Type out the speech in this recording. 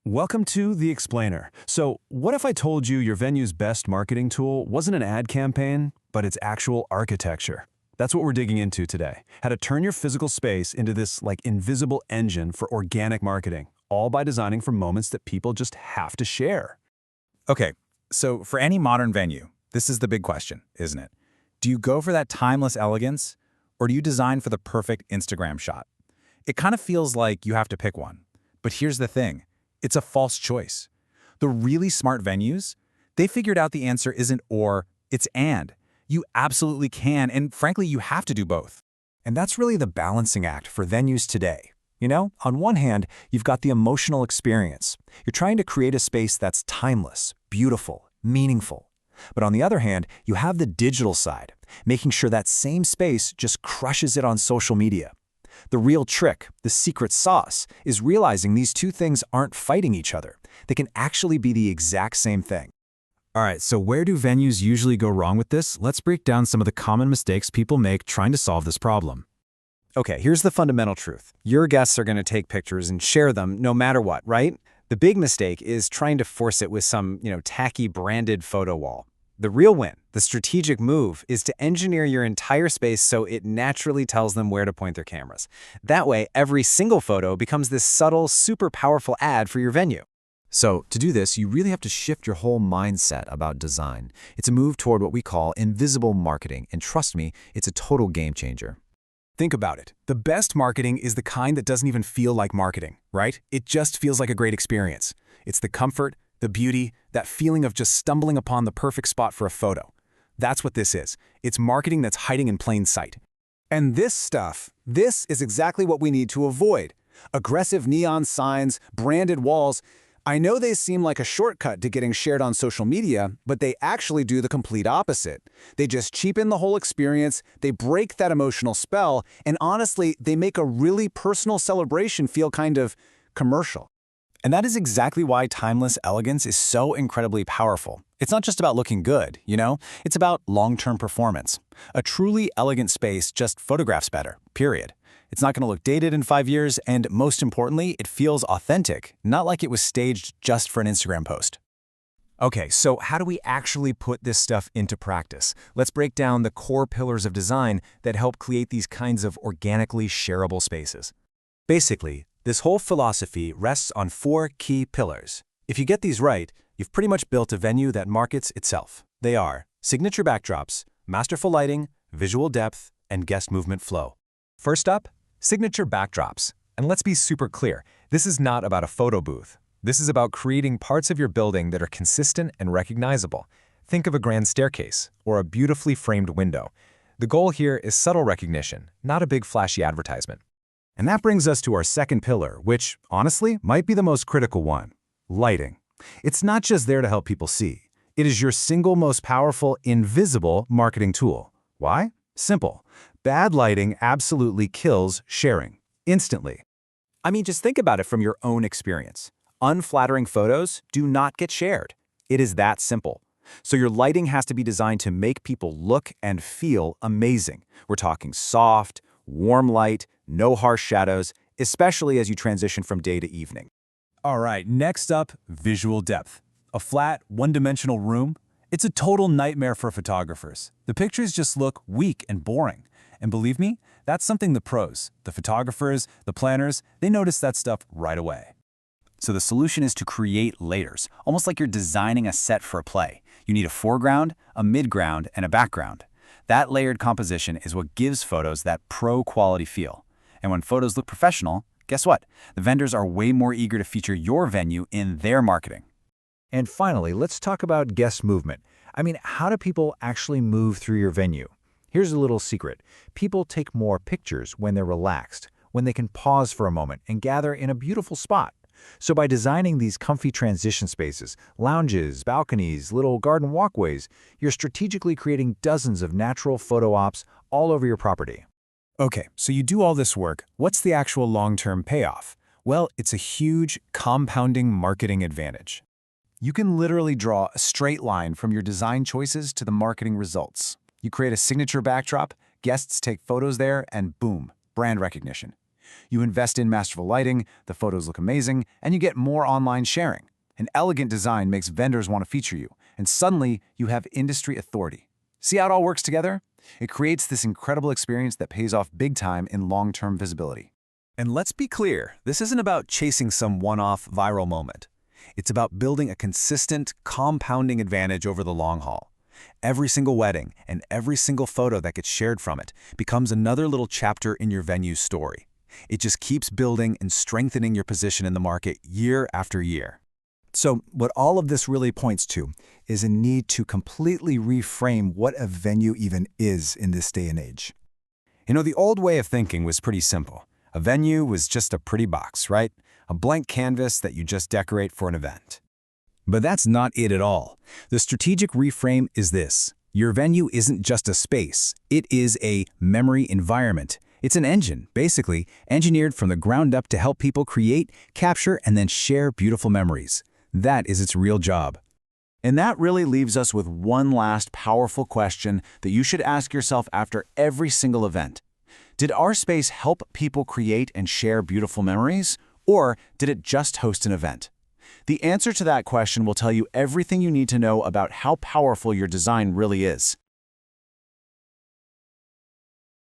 Welcome to The Explainer. So, what if I told you your venue's best marketing tool wasn't an ad campaign, but its actual architecture? That's what we're digging into today. How to turn your physical space into this invisible engine for organic marketing, all by designing for moments that people just have to share. Okay, so for any modern venue, this is the big question, isn't it? Do you go for that timeless elegance, or do you design for the perfect Instagram shot? It kind of feels like you have to pick one. But here's the thing. It's a false choice. The really smart venues, they figured out the answer isn't or, it's and. You absolutely can, and frankly, you have to do both. And that's really the balancing act for venues today. You know, on one hand, you've got the emotional experience. You're trying to create a space that's timeless, beautiful, meaningful. But on the other hand, you have the digital side, making sure that same space just crushes it on social media. The real trick, the secret sauce, is realizing these two things aren't fighting each other. They can actually be the exact same thing. All right, so where do venues usually go wrong with this? Let's break down some of the common mistakes people make trying to solve this problem. Okay, here's the fundamental truth. Your guests are going to take pictures and share them no matter what, right? The big mistake is trying to force it with some, tacky branded photo wall. The real win, the strategic move, is to engineer your entire space so it naturally tells them where to point their cameras. That way, every single photo becomes this subtle, super powerful ad for your venue. So, to do this, you really have to shift your whole mindset about design. It's a move toward what we call invisible marketing, and trust me, it's a total game changer. Think about it. The best marketing is the kind that doesn't even feel like marketing, right? It just feels like a great experience. It's the comfort, the beauty, that feeling of just stumbling upon the perfect spot for a photo. That's what this is. It's marketing that's hiding in plain sight. And this is exactly what we need to avoid. Aggressive neon signs, branded walls. I know they seem like a shortcut to getting shared on social media, but they actually do the complete opposite. They just cheapen the whole experience, they break that emotional spell, and honestly, they make a really personal celebration feel kind of commercial. And that is exactly why timeless elegance is so incredibly powerful. It's not just about looking good, It's about long-term performance. A truly elegant space just photographs better, period. It's not going to look dated in 5 years, and most importantly, it feels authentic, not like it was staged just for an Instagram post. Okay, so how do we actually put this stuff into practice? Let's break down the core pillars of design that help create these kinds of organically shareable spaces. Basically, this whole philosophy rests on 4 key pillars. If you get these right, you've pretty much built a venue that markets itself. They are signature backdrops, masterful lighting, visual depth, and guest movement flow. First up, signature backdrops. And let's be super clear, this is not about a photo booth. This is about creating parts of your building that are consistent and recognizable. Think of a grand staircase or a beautifully framed window. The goal here is subtle recognition, not a big flashy advertisement. And that brings us to our second pillar, which, honestly, might be the most critical one: lighting. It's not just there to help people see. It is your single most powerful, invisible marketing tool. Why? Simple. Bad lighting absolutely kills sharing, instantly. I mean, just think about it from your own experience. Unflattering photos do not get shared. It is that simple. So your lighting has to be designed to make people look and feel amazing. We're talking soft, warm light, no harsh shadows, especially as you transition from day to evening. All right, next up, visual depth. A flat, one-dimensional room? It's a total nightmare for photographers. The pictures just look weak and boring. And believe me, that's something the pros, the photographers, the planners, they notice that stuff right away. So the solution is to create layers, almost like you're designing a set for a play. You need a foreground, a midground, and a background. That layered composition is what gives photos that pro-quality feel. And when photos look professional, guess what? The vendors are way more eager to feature your venue in their marketing. And finally, let's talk about guest movement. I mean, how do people actually move through your venue? Here's a little secret. People take more pictures when they're relaxed, when they can pause for a moment and gather in a beautiful spot. So by designing these comfy transition spaces, lounges, balconies, little garden walkways, you're strategically creating dozens of natural photo ops all over your property. Okay, so you do all this work. What's the actual long-term payoff? Well, it's a huge, compounding marketing advantage. You can literally draw a straight line from your design choices to the marketing results. You create a signature backdrop, guests take photos there, and boom, brand recognition. You invest in masterful lighting, the photos look amazing, and you get more online sharing. An elegant design makes vendors want to feature you, and suddenly you have industry authority. See how it all works together? It creates this incredible experience that pays off big time in long-term visibility. And let's be clear, this isn't about chasing some one-off viral moment. It's about building a consistent, compounding advantage over the long haul. Every single wedding and every single photo that gets shared from it becomes another little chapter in your venue's story. It just keeps building and strengthening your position in the market year after year. So what all of this really points to is a need to completely reframe what a venue even is in this day and age. You know, the old way of thinking was pretty simple. A venue was just a pretty box, right? A blank canvas that you just decorate for an event. But that's not it at all. The strategic reframe is this. Your venue isn't just a space. It is a memory environment. It's an engine, basically, engineered from the ground up to help people create, capture, and then share beautiful memories. That is its real job. And that really leaves us with one last powerful question that you should ask yourself after every single event. Did our space help people create and share beautiful memories, or did it just host an event? The answer to that question will tell you everything you need to know about how powerful your design really is.